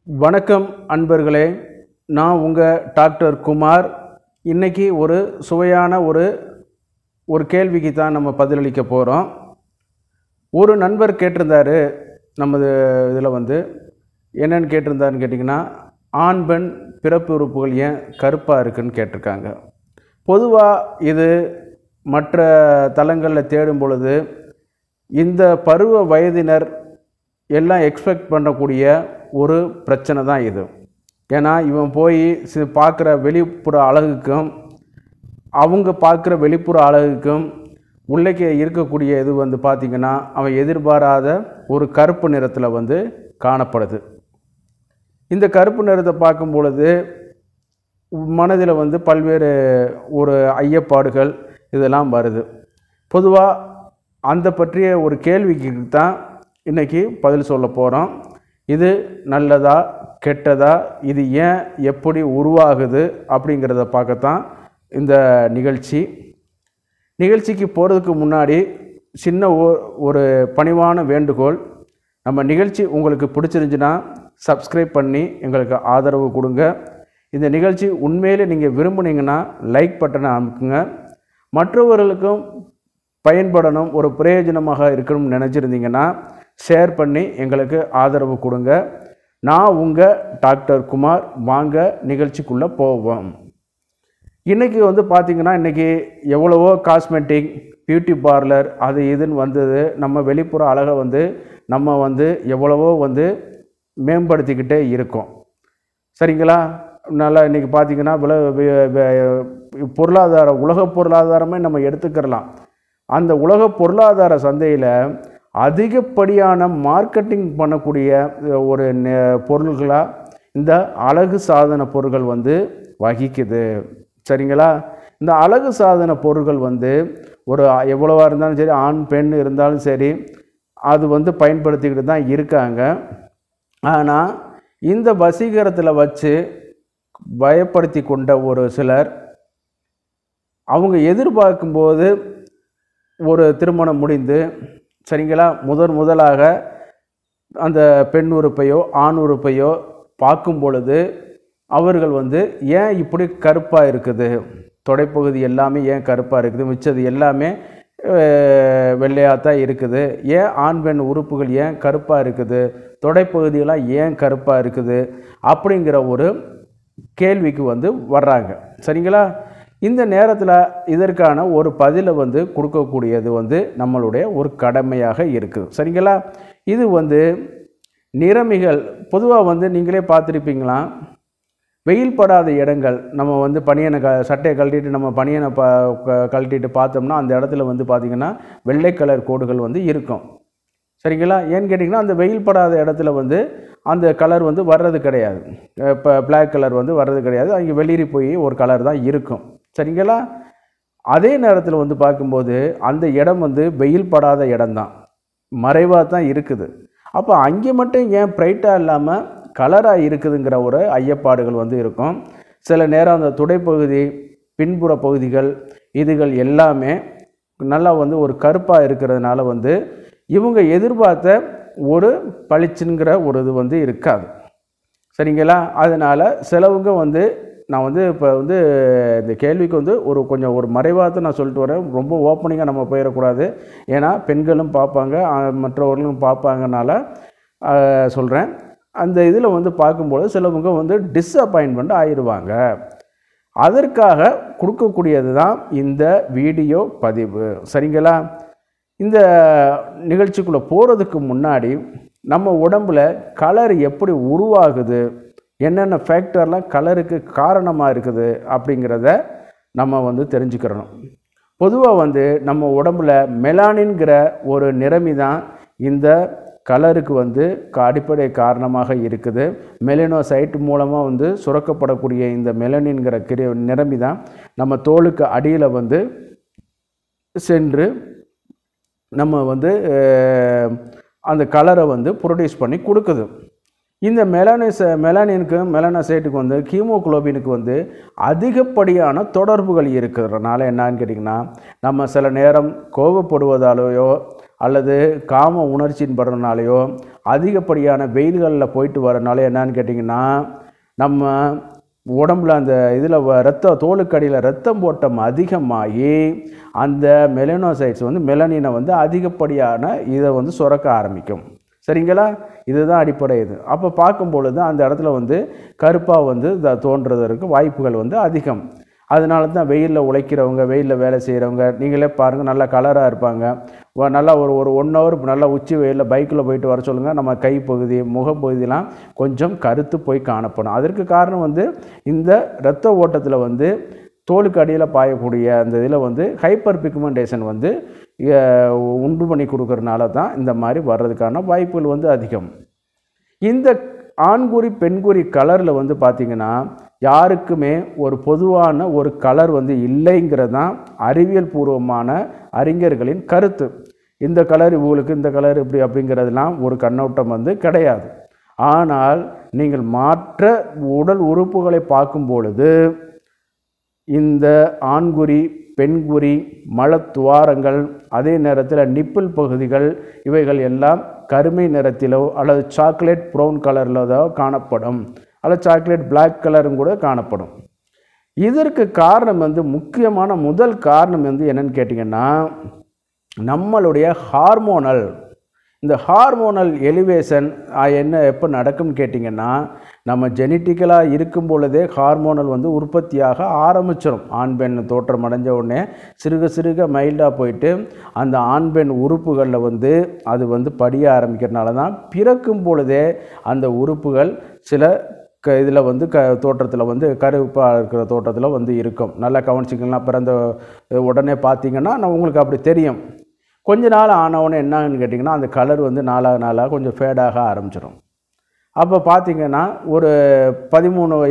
வணக்கம் அன்பர்களே, நான் உங்கள் டாக்டர் குமார். இன்றைக்கி ஒரு சுவையான ஒரு கேள்விக்கு தான் நம்ம பதிலளிக்க போகிறோம். ஒரு நண்பர் கேட்டிருந்தார், நமது இதில் என்னென்னு கேட்டிருந்தாருன்னு கேட்டிங்கன்னா, ஆண் பெண் பிறப்பு உறுப்புகள் ஏன் கருப்பாக இருக்குதுன்னு கேட்டிருக்காங்க. பொதுவாக இது மற்ற தளங்களில் தேடும் பொழுது இந்த பருவ வயதினர் எல்லாம் எக்ஸ்பெக்ட் பண்ணக்கூடிய ஒரு பிரச்சனை தான் இது. ஏன்னா இவன் போய் பார்க்குற வெளிப்புற அழகுக்கும் அவங்க பார்க்குற வெளிப்புற அழகுக்கும் உள்ளே இருக்கக்கூடிய இது பார்த்திங்கன்னா அவன் எதிர்பாராத ஒரு கருப்பு நிறத்தில் காணப்படுது. இந்த கருப்பு நிறத்தை பார்க்கும் பொழுது மனதில் பல்வேறு ஒரு ஐயப்பாடுகள் இதெல்லாம் வருது. பொதுவாக அந்த பற்றிய ஒரு கேள்விக்கு தான் இன்றைக்கி பதில் சொல்ல போகிறோம். இது நல்லதா கெட்டதா, இது ஏன் எப்படி உருவாகுது அப்படிங்கிறத பார்க்கத்தான் இந்த நிகழ்ச்சிக்கு போகிறதுக்கு முன்னாடி சின்ன ஒரு பணிவான வேண்டுகோள். நம்ம நிகழ்ச்சி உங்களுக்கு பிடிச்சிருந்துச்சுன்னா சப்ஸ்கிரைப் பண்ணி எங்களுக்கு ஆதரவு கொடுங்க. இந்த நிகழ்ச்சி உண்மையிலே நீங்கள் விரும்புனீங்கன்னா லைக் பட்டனை அமுக்குங்க. மற்றவர்களுக்கும் பயன்படணும், ஒரு பிரயோஜனமாக இருக்கணும்னு நினச்சிருந்தீங்கன்னா ஷேர் பண்ணி எங்களுக்கு ஆதரவு கொடுங்க. நான் உங்கள் டாக்டர் குமார். வாங்க நிகழ்ச்சிக்குள்ளே போவோம். இன்றைக்கி பார்த்திங்கன்னா இன்றைக்கி எவ்வளவோ காஸ்மெட்டிக் பியூட்டி பார்லர் அது இதுன்னு வந்தது. நம்ம வெளிப்புற அழகை நம்ம எவ்வளவோ மேம்படுத்திக்கிட்டே இருக்கோம். சரிங்களா? நல்லா இன்றைக்கி பார்த்திங்கன்னா உலக பொருளாதாரமே நம்ம எடுத்துக்கிறலாம். அந்த உலக பொருளாதார சந்தையில் அதிகப்படியான மார்க்கெட்டிங் பண்ணக்கூடிய ஒரு பொருள்களாக இந்த அழகு சாதன பொருட்கள் வகிக்குது. சரிங்களா? இந்த அழகு சாதன பொருட்கள் ஒரு எவ்வளவாக இருந்தாலும் சரி, ஆண் பெண் இருந்தாலும் சரி, அது பயன்படுத்திக்கிட்டு தான் இருக்காங்க. ஆனால் இந்த வசீகரத்தில் வச்சு பயப்படுத்தி கொண்ட ஒரு சிலர் அவங்க எதிர்பார்க்கும்போது ஒரு திருமணம் முடிந்து, சரிங்களா, முதலாக அந்த பெண் உறுப்பையோ ஆண் உறுப்பையோ பார்க்கும் பொழுது அவர்கள் ஏன் இப்படி கருப்பாக இருக்குது, தொடைப்பகுதி எல்லாமே ஏன் கருப்பாக இருக்குது, மிச்சது எல்லாமே வெள்ளையாக தான் இருக்குது, ஏன் ஆண் பெண் உறுப்புகள் ஏன் கருப்பாக இருக்குது, தொடைப்பகுதியெல்லாம் ஏன் கருப்பாக இருக்குது அப்படிங்கிற ஒரு கேள்விக்கு வர்றாங்க. சரிங்களா? இந்த நேரத்தில் இதற்கான ஒரு பதிலை கொடுக்கக்கூடியது நம்மளுடைய ஒரு கடமையாக இருக்குது. சரிங்களா? இது நிறமிகள் பொதுவாக நீங்களே பார்த்துருப்பீங்களா, வெயில் படாத இடங்கள் நம்ம பனியனை சட்டையை கழட்டிட்டு நம்ம பனியனை கழட்டிட்டு பார்த்தோம்னா அந்த இடத்துல பார்த்திங்கன்னா வெள்ளை கலர் கோடுகள் இருக்கும். சரிங்களா? ஏன்னு கேட்டிங்கன்னா அந்த வெயில் படாத இடத்துல அந்த கலர் வர்றது கிடையாது. இப்போ பிளாக் கலர் வர்றது கிடையாது. அங்கே வெளியேறி போய் ஒரு கலர் தான் இருக்கும். சரிங்களா? அதே நேரத்தில் பார்க்கும்போது அந்த இடம் வெயில் படாத இடம்தான், மறைவாக தான் இருக்குது. அப்போ அங்கே மட்டும் ஏன் பிரைட்டாக இல்லாமல் கலராக இருக்குதுங்கிற ஒரு ஐயப்பாடுகள் இருக்கும். சில நேரம் அந்த துடைப்பகுதி பின்புற பகுதிகள் இதுகள் எல்லாமே நல்லா ஒரு கருப்பாக இருக்கிறதுனால இவங்க எதிர்பார்த்த ஒரு பளிச்சுங்கிற ஒரு இது இருக்காது. சரிங்களா? அதனால் சிலவங்க நான் இப்போ இந்த கேள்விக்கு ஒரு கொஞ்சம் ஒரு மறைவாக நான் சொல்லிட்டு வரேன். ரொம்ப ஓப்பனிங்காக நம்ம போயிடக்கூடாது. ஏன்னா பெண்களும் பார்ப்பாங்க, மற்றவர்களும் பார்ப்பாங்கனால சொல்கிறேன். அந்த இதில் பார்க்கும்போது சிலவங்க டிஸப்பாயின்மெண்ட் ஆயிடுவாங்க. அதற்காக கொடுக்கக்கூடியது தான் இந்த வீடியோ பதிவு. சரிங்களா? இந்த நிகழ்ச்சிக்குள்ளே போகிறதுக்கு முன்னாடி நம்ம உடம்பில் கலர் எப்படி உருவாகுது, என்னென்ன ஃபேக்டர்லாம் கலருக்கு காரணமாக இருக்குது அப்படிங்கிறத நம்ம தெரிஞ்சுக்கிறணும். பொதுவாக நம்ம உடம்பில் மெலானின்கிற ஒரு நிறமி தான் இந்த கலருக்கு அடிப்படை காரணமாக இருக்குது. மெலனோசைட் மூலமாக சுரக்கப்படக்கூடிய இந்த மெலனின்கிற நிறமி தான் நம்ம தோலுக்கு அடியில் சென்று நம்ம அந்த கலரை ப்ரொடியூஸ் பண்ணி கொடுக்குது. இந்த மெலானினுக்கும் மெலனோசைட்டுக்கு ஹீமோகுளோபினுக்கு அதிகப்படியான தொடர்புகள் இருக்கிறதுனால என்னான்னு கேட்டிங்கன்னா, நம்ம சில நேரம் கோபப்படுவதாலேயோ அல்லது காம உணர்ச்சியின் படுறதுனாலையோ அதிகப்படியான வெயில்களில் போயிட்டு வரனால என்னன்னு கேட்டிங்கன்னா நம்ம உடம்புல அந்த இதில் தோலுக்கடியில் ரத்தம் ஓட்டம் அதிகமாகி அந்த மெலனோசைட்ஸ் வந்து மெலனினை வந்து அதிகப்படியான இதை வந்து சுரக்க ஆரம்பிக்கும். சரிங்களா? இதுதான் அடிப்படை. இது அப்போ பார்க்கும் பொழுது அந்த இடத்துல வந்து கருப்பாக வந்து தோன்றுறதற்கு வாய்ப்புகள் வந்து அதிகம். அதனால தான் வெயிலில் உழைக்கிறவங்க, வெயிலில் வேலை செய்கிறவங்க நீங்களே பாருங்கள், நல்லா கலராக இருப்பாங்க. நல்லா ஒரு 1 ஹவர் நல்லா உச்சி வெயிலில் பைக்கில் போயிட்டு வர சொல்லுங்கள், நம்ம கைப்பகுதி முகப்பகுதியெலாம் கொஞ்சம் கருத்து போய் காணப்படும். அதற்கு காரணம் வந்து இந்த இரத்த ஓட்டத்தில் வந்து தோலுக்கு அடியில் பாயக்கூடிய அந்த இதில் வந்து ஹைப்பர் பிக்மெண்டேஷன் வந்து உண்டு பண்ணி கொடுக்கறனால தான் இந்த மாதிரி வர்றதுக்கான வாய்ப்புகள் வந்து அதிகம். இந்த ஆண்குறி பெண்குறி கலரில் வந்து பார்த்திங்கன்னா யாருக்குமே ஒரு பொதுவான ஒரு கலர் வந்து இல்லைங்கிறது தான் அறிவியல் பூர்வமான அறிஞர்களின் கருத்து. இந்த கலர் இவங்களுக்கு, இந்த கலர் இப்படி அப்படிங்கிறதுலாம் ஒரு கண்ணோட்டம் வந்து கிடையாது. ஆனால் நீங்கள் மற்ற உடல் உறுப்புகளை பார்க்கும் பொழுது இந்த ஆண்குறி பெண்குறி மலத்துவாரங்கள் அதே நேரத்தில் நிப்பிள் பகுதிகள் இவைகள் எல்லாம் கருமை நிறத்திலோ அல்லது சாக்லேட் ப்ரௌன் கலரில் காணப்படும், அல்லது சாக்லேட் பிளாக் கலரும் கூட காணப்படும். இதற்கு காரணம் வந்து முக்கியமான முதல் காரணம் வந்து என்னன்னு கேட்டிங்கன்னா நம்மளுடைய ஹார்மோனல், இந்த ஹார்மோனல் எலிவேஷன் எப்போ நடக்கும்னு கேட்டிங்கன்னா நம்ம ஜெனட்டிக்கலாக இருக்கும் பொழுதே ஹார்மோனல் வந்து உற்பத்தியாக ஆரம்பிச்சிடும். ஆண் பெண் தோற்றம் அடைஞ்ச உடனே சிறுக சிறுக மைல்டாக போயிட்டு அந்த ஆண் பெண் உறுப்புகளில் வந்து அது வந்து படிய ஆரம்பிக்கிறதுனால தான் பிறக்கும் பொழுதே அந்த உறுப்புகள் சில இதில் வந்து தோற்றத்தில் வந்து கருப்பாக இருக்கிற தோற்றத்தில் வந்து இருக்கும். நல்லா கவனிச்சிக்கலாம். பிறந்த உடனே பார்த்திங்கன்னா உங்களுக்கு அப்படி தெரியும். கொஞ்ச நாள் ஆனவுடனே என்னன்னு கேட்டிங்கன்னா அந்த கலர் வந்து நாளாக கொஞ்சம் ஃபேடாக ஆரம்பிச்சிடும். அப்போ பார்த்திங்கன்னா ஒரு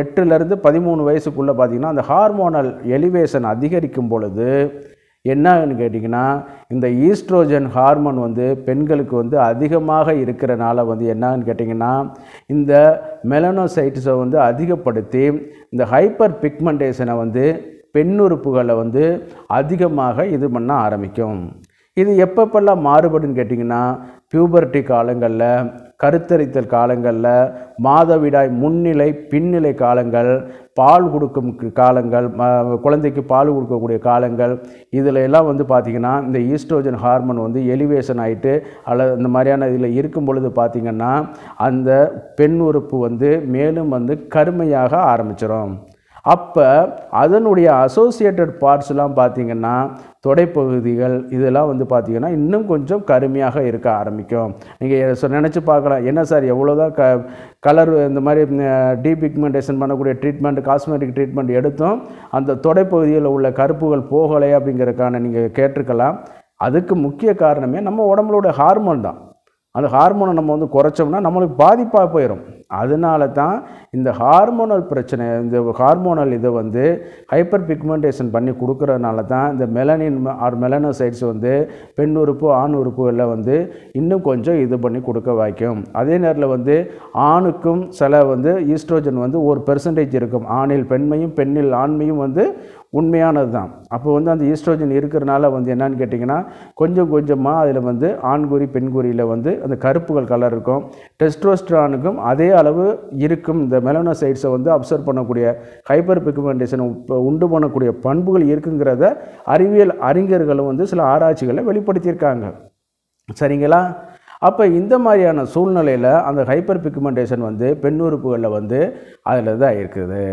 8லேருந்து 13 வயசுக்குள்ளே பார்த்திங்கன்னா அந்த ஹார்மோனல் எலிவேஷன் அதிகரிக்கும் பொழுது என்னன்னு கேட்டிங்கன்னா இந்த ஈஸ்ட்ரோஜன் ஹார்மோன் வந்து பெண்களுக்கு வந்து அதிகமாக இருக்கிறனால வந்து என்னன்னு கேட்டிங்கன்னா இந்த மெலனோசைட்ஸை வந்து அதிகப்படுத்தி இந்த ஹைப்பர் பிக்மெண்டேஷனை வந்து பெண்ணுறுப்புகளை வந்து அதிகமாக இது பண்ண ஆரம்பிக்கும். இது எப்பப்பெல்லாம் மாறுபடுன்னு கேட்டிங்கன்னா பியூபர்ட்டி காலங்களில், கருத்தரித்தல் காலங்களில், மாதவிடாய் முன்னிலை பின்னிலை காலங்கள், பால் கொடுக்கும் காலங்கள், குழந்தைக்கு பால் கொடுக்கக்கூடிய காலங்கள், இதில் எல்லாம் வந்து பார்த்திங்கன்னா இந்த ஈஸ்ட்ரோஜன் ஹார்மோன் வந்து எலிவேஷன் ஆகிட்டு அல்லது இந்த மாதிரியான இதில் இருக்கும் பொழுது பார்த்திங்கன்னா அந்த பெண் உறுப்பு வந்து மேலும் வந்து கருமையாக ஆரம்பிச்சிடும். அப்போ அதனுடைய அசோசியேட்டட் பார்ட்ஸ்லாம் பார்த்திங்கன்னா தொடைப்பகுதிகள் இதெல்லாம் வந்து பார்த்திங்கன்னா இன்னும் கொஞ்சம் கருமையாக இருக்க ஆரம்பிக்கும். நீங்கள் நினச்சி பார்க்கலாம், என்ன சார் எவ்வளோதான் கலர் இந்த மாதிரி டீபிக்மெண்டேஷன் பண்ணக்கூடிய ட்ரீட்மெண்ட், காஸ்மெட்டிக் ட்ரீட்மெண்ட் எடுத்தும் அந்த தொடைப்பகுதியில் உள்ள கருப்புகள் போகலை அப்படிங்கிறதுக்கான நீங்கள் கேட்டிருக்கலாம். அதுக்கு முக்கிய காரணமே நம்ம உடம்புலோட ஹார்மோன் தான். அந்த ஹார்மோனை நம்ம வந்து குறைச்சோம்னா நம்மளுக்கு பாதிப்பாக போயிடும். அதனால தான் இந்த ஹார்மோனல் பிரச்சனை, இந்த ஹார்மோனல் இதை வந்து ஹைப்பர் பிக்மெண்டேஷன் பண்ணி கொடுக்கறதுனால தான் இந்த மெலனின் ஆர் மெலனோசைட்ஸ் வந்து பெண் உறுப்பு ஆண் உறுப்புகளில் வந்து இன்னும் கொஞ்சம் இது பண்ணி கொடுக்க வாய்க்கும். அதே நேரத்தில் வந்து ஆணுக்கும் சில வந்து ஈஸ்ட்ரோஜன் வந்து 1% இருக்கும். ஆணில் பெண்மையும் பெண்ணில் ஆண்மையும் வந்து உண்மையானது தான். அப்போ வந்து அந்த ஈஸ்ட்ரோஜன் இருக்கிறனால வந்து என்னன்னு கேட்டிங்கன்னா கொஞ்சம் கொஞ்சமாக அதில் வந்து ஆண்குறி பெண்குறியில் வந்து அந்த கருப்புகள் கலர் இருக்கும். டெஸ்டோஸ்டரானுக்கும் அதே அளவு இருக்கும். இந்த மெலனோசைட்ஸை வந்து அப்சர்வ் பண்ணக்கூடிய ஹைப்பர் பிக்மெண்டேஷன் உண்டு பண்ணக்கூடிய பண்புகள் இருக்குங்கிறத அறிவியல் அறிஞர்களும் வந்து சில ஆராய்ச்சிகளை வெளிப்படுத்தியிருக்காங்க. சரிங்களா? அப்போ இந்த மாதிரியான சூழ்நிலையில் அந்த ஹைப்பர் பிக்மெண்டேஷன் வந்து பெண் உறுப்புகளில் வந்து அதில் தான் இருக்குது.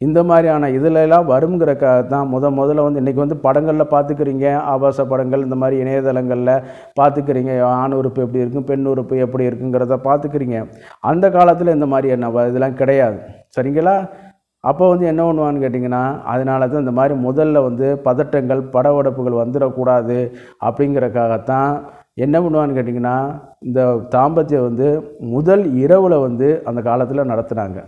இந்த மாதிரியான இதிலெல்லாம் வருங்கிறக்காக தான் முதல்ல வந்து இன்றைக்கி வந்து படங்களில் பார்த்துக்கிறீங்க, ஆபாச படங்கள் இந்த மாதிரி இணையதளங்களில் பார்த்துக்கிறீங்க. ஆண் உறுப்பு எப்படி இருக்கும், பெண் உறுப்பு எப்படி இருக்குங்கிறத பார்த்துக்கிறீங்க. அந்த காலத்தில் இந்த மாதிரி என்ன இதெல்லாம் கிடையாது. சரிங்களா? அப்போ வந்து என்ன பண்ணுவான்னு கேட்டிங்கன்னா அதனால தான் இந்த மாதிரி முதல்ல வந்து பதட்டங்கள் படவடப்புகள் வந்துடக்கூடாது அப்படிங்கிறக்காகத்தான் என்ன பண்ணுவான்னு கேட்டிங்கன்னா இந்த தாம்பத்தியம் வந்து முதல் இரவில் வந்து அந்த காலத்தில் நடத்துனாங்க.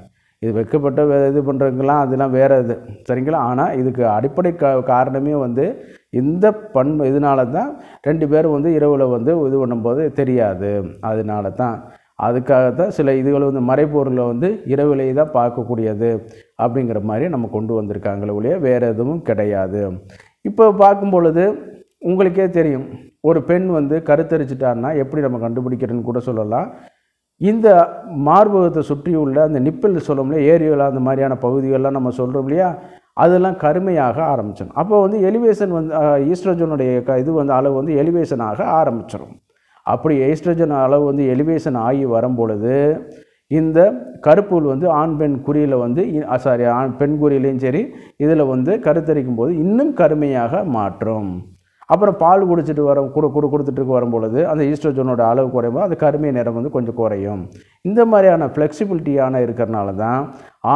இது வெட்கப்பட்ட இது பண்ணுறதுக்கெல்லாம் அதெல்லாம் வேறு இது. சரிங்களா? ஆனால் இதுக்கு அடிப்படை காரணமே வந்து இந்த பண்பு இதனால தான் 2 பேரும் வந்து இரவில் வந்து இது பண்ணும்போது தெரியாது. அதனால தான் அதுக்காகத்தான் சில இதுகள் வந்து மறைப்பொருளை வந்து இரவிலேயே தான் பார்க்கக்கூடியது அப்படிங்கிற மாதிரி நம்ம கொண்டு வந்திருக்காங்களே ஒழிய வேறு எதுவும் கிடையாது. இப்போ பார்க்கும் பொழுது உங்களுக்கே தெரியும், ஒரு பெண் வந்து கருத்தரிச்சிட்டான்னா எப்படி நம்ம கண்டுபிடிக்கிறதுன்னு கூட சொல்லலாம். இந்த மார்பகத்தை சுற்றியுள்ள அந்த நிப்பிள் சொல்லுவோம்ல, ஏரியோலா அந்த மாதிரியான பகுதிகள்லாம் நம்ம சொல்கிறோம் இல்லையா, அதெல்லாம் கருமையாக ஆரம்பிச்சிடும். அப்போ வந்து எலிவேஷன் வந்து ஈஸ்ட்ரோஜனுடைய இது வந்து அளவு வந்து எலிவேஷன் ஆக ஆரம்பிச்சிடும். அப்படி ஈஸ்ட்ரோஜன் அளவு வந்து எலிவேஷன் ஆகி வரும்பொழுது இந்த கருப்புள் வந்து ஆண் பெண் குறியில் வந்து பெண் குறியிலையும் சரி இதில் வந்து கருத்தரிக்கும் போது இன்னும் கருமையாக மாற்றும். அப்புறம் பால் குடிச்சிட்டு கொடுத்துட்டு வரும்பொழுது அந்த ஈஸ்ட்ரோஜனோட அளவு குறையும்போது அந்த கருமை நிறம் வந்து கொஞ்சம் குறையும். இந்த மாதிரியான ஃப்ளெக்சிபிலிட்டியான இருக்கிறனால தான்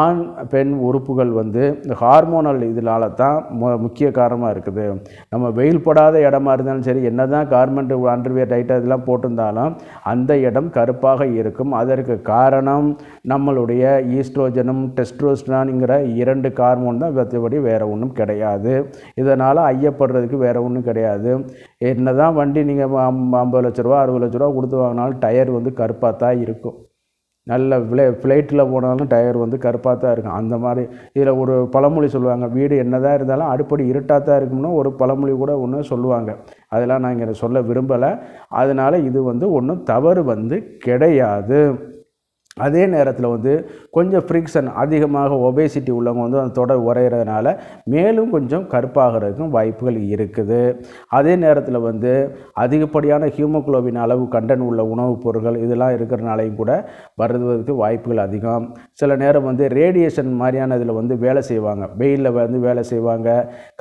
ஆண் பெண் உறுப்புகள் வந்து இந்த ஹார்மோனல் இதனால தான் முக்கிய காரணமாக இருக்குது. நம்ம வெயில் படாத இடமா இருந்தாலும் சரி, என்ன தான் கார்மெண்ட் அண்டர்வியர் டைட்டாக இதெல்லாம் போட்டிருந்தாலும் அந்த இடம் கருப்பாக இருக்கும். அதற்கு காரணம் நம்மளுடைய ஈஸ்ட்ரோஜனும் டெஸ்ட்ரோஸ்டரான்ங்கிற 2 ஹார்மோன் தான். மற்றபடி வேறு ஒன்றும் கிடையாது. இதனால் ஐயப்படுறதுக்கு வேறு ஒன்றும் கிடையாது. என்ன தான் வண்டி நீங்கள் 50 லட்ச ரூபா 60 லட்ச ரூபா கொடுத்து வாங்கினாலும் டயர் வந்து கருப்பாக தான் இருக்கும். நல்ல ஃப்ளைட்டில் போனாலும் டயர் வந்து கருப்பாக தான் இருக்கும். அந்த மாதிரி இதில் ஒரு பழமொழி சொல்லுவாங்க, வீடு என்ன தான் இருந்தாலும் அடுப்படி இருட்டாக தான் இருக்கும்னு ஒரு பழமொழி கூட ஒன்று சொல்லுவாங்க. அதெல்லாம் நான் இங்கே சொல்ல விரும்பலை. அதனால் இது வந்து ஒன்றும் தவறு வந்து கிடையாது. அதே நேரத்தில் வந்து கொஞ்சம் ஃப்ரிக்ஷன் அதிகமாக ஒபேசிட்டி உள்ளவங்க வந்து அந்த தொடை உரையிறதுனால மேலும் கொஞ்சம் கருப்பாகிறதுக்கும் வாய்ப்புகள் இருக்குது. அதே நேரத்தில் வந்து அதிகப்படியான ஹீமோகுளோபின் அளவு கண்டென்ட் உள்ள உணவுப் பொருட்கள் இதெல்லாம் இருக்கிறனாலையும் கூட வருவதற்கு வாய்ப்புகள் அதிகம். சில நேரம் வந்து ரேடியேஷன் மாதிரியான இதில் வந்து வேலை செய்வாங்க, வெயிலில் வந்து வேலை செய்வாங்க,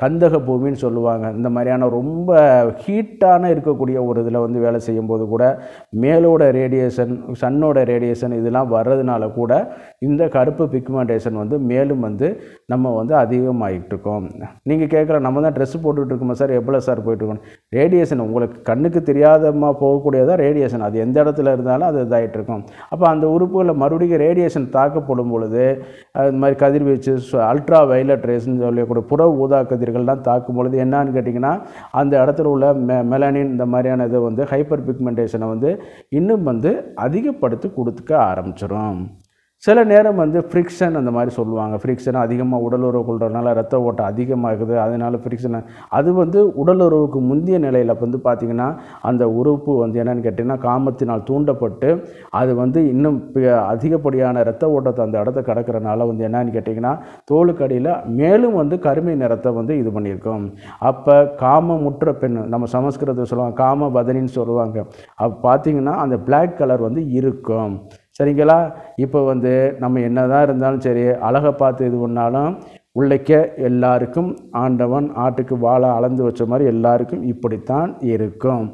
கந்தக பூமின்னு சொல்லுவாங்க. இந்த மாதிரியான ரொம்ப ஹீட்டான இருக்கக்கூடிய ஒரு இதில் வந்து வேலை செய்யும்போது கூட மேலோட ரேடியேஷன் சன்னோட ரேடியேஷன் இதெல்லாம் வர்றதுனால கூட இந்த கருப்பு பிக்மெண்டேஷன் வந்து மேலும் வந்து நம்ம வந்து அதிகமாகிட்டு இருக்கோம். நீங்கள் கேட்குற, நம்ம தான் ட்ரெஸ் போட்டுக்கிட்டு இருக்கோமா சார், எவ்வளோ சார் போயிட்டுருக்கோம்? ரேடியேஷன் உங்களுக்கு கண்ணுக்கு தெரியாதமா போகக்கூடியதாக ரேடியேஷன், அது எந்த இடத்துல இருந்தாலும் அது இதாகிட்டு இருக்கும். அப்போ அந்த உறுப்புகளில் மறுபடியும் ரேடியேஷன் தாக்கப்படும் பொழுது அது மாதிரி கதிர்வீச்சு அல்ட்ரா வயலட் ரேஸ்ன்னு சொல்லக்கூடிய புற ஊதா கதிர்கள்லாம் தாக்கும் பொழுது என்னான்னு கேட்டிங்கன்னா அந்த இடத்துல உள்ள மெலனின் இந்த மாதிரியான இதை வந்து ஹைப்பர் பிக்மெண்டேஷனை வந்து இன்னும் வந்து அதிகப்படுத்தி கொடுத்துக்க ஆரம்பிச்சிடும். சில நேரம் வந்து ஃப்ரிக்ஷன் அந்த மாதிரி சொல்லுவாங்க. ஃப்ரிக்ஷன் அதிகமாக உடலுறவு கொள்றதுனால ரத்த ஓட்டம் அதிகமாகுது, அதனால் ஃப்ரிக்ஷன் அது வந்து உடலுறவுக்கு முந்தைய நிலையில் வந்து பார்த்திங்கன்னா அந்த உறுப்பு வந்து என்னென்னு கேட்டிங்கன்னா காமத்தினால் தூண்டப்பட்டு அது வந்து இன்னும் அதிகப்படியான ரத்த ஓட்டத்தை அந்த இடத்த கடக்கிறனால வந்து என்னென்னு கேட்டிங்கன்னா தோலுக்கடியில் மேலும் வந்து கருமை நிறத்தை வந்து இது பண்ணியிருக்கோம். அப்போ காமமுற்ற பெண், நம்ம சமஸ்கிருதத்தில் சொல்லுவாங்க காம பதனின்னு சொல்லுவாங்க. அப்போ பார்த்திங்கன்னா அந்த பிளாக் கலர் வந்து இருக்கும். சரிங்களா? இப்போ வந்து நம்ம என்ன தான் இருந்தாலும் சரி, அழகை பார்த்து இது பண்ணாலும் உள்ளைக்க எல்லாருக்கும் ஆண்டவன் ஆட்டுக்கு வாழை அளந்து வச்ச மாதிரி எல்லாருக்கும் இப்படித்தான் இருக்கும்.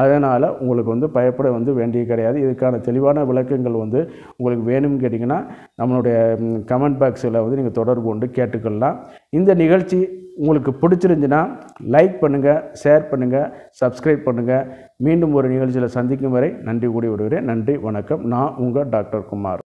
அதனால் உங்களுக்கு வந்து பயப்பட வந்து வேண்டிய கிடையாது. இதுக்கான தெளிவான விளக்கங்கள் வந்து உங்களுக்கு வேணும்னு கேட்டிங்கன்னா நம்மளுடைய கமெண்ட் பாக்ஸில் வந்து நீங்கள் தொடர்பு கொண்டு கேட்டுக்கொள்ளலாம். இந்த நிகழ்ச்சி உங்களுக்கு பிடிச்சிருந்துச்சுன்னா லைக் பண்ணுங்கள், ஷேர் பண்ணுங்கள், சப்ஸ்கிரைப் பண்ணுங்கள். மீண்டும் ஒரு நிகழ்ச்சியில் சந்திக்கும் வரை நன்றி கூடி விடுகிறேன். நன்றி, வணக்கம். நான் உங்கள் டாக்டர் குமார்.